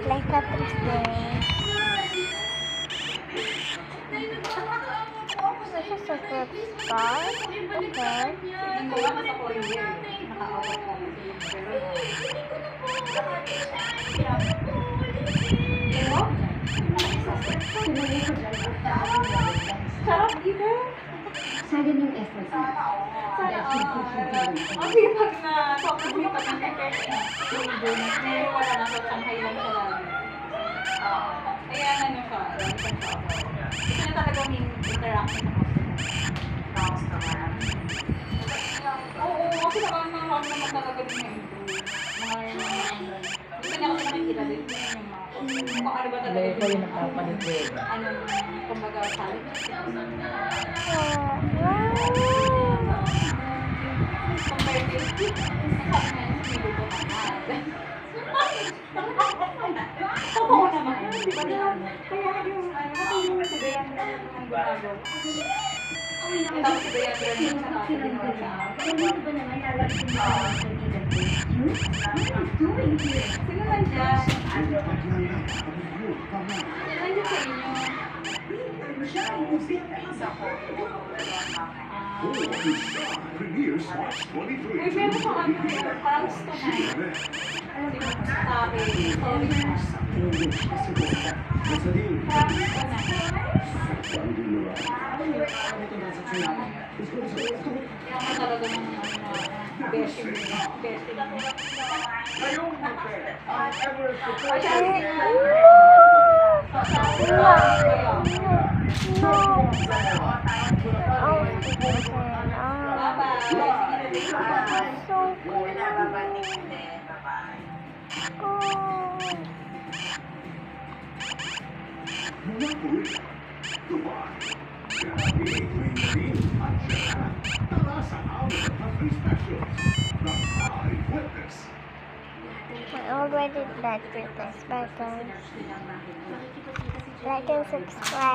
like a 3D. This is a good start. Sarap dito. Sayang yung effort mo. Ang hipag na sobrang hipag ng pepper. Yung bonus na yung wala na sa Shanghai lang siya lagi. Kaya ano siya, lagi siyang sa ako. Gusto niya talaga may interaction sa customer. Oo, kasi nakakamahan naman talaga din yung improve. Mga yung gusto niya kasi nakikita din yung mga kung ano ba talaga yung ano, kumbaga challenge. Oo naman. Di ba na? Kaya yung ano, si Deandra yung bago. Tapos si Deandra yung sa kasi din ako sa Hindi ba naman lalagyan mo ang sino nandyan? Sino nandyan sa inyo? Premieres March 23. Uy, meron pa ano, parang gusto na eh. Sino sabi? Sorry na. Parang gusto na. Kaya ka talaga ng beshi. I already liked this better. Like and subscribe.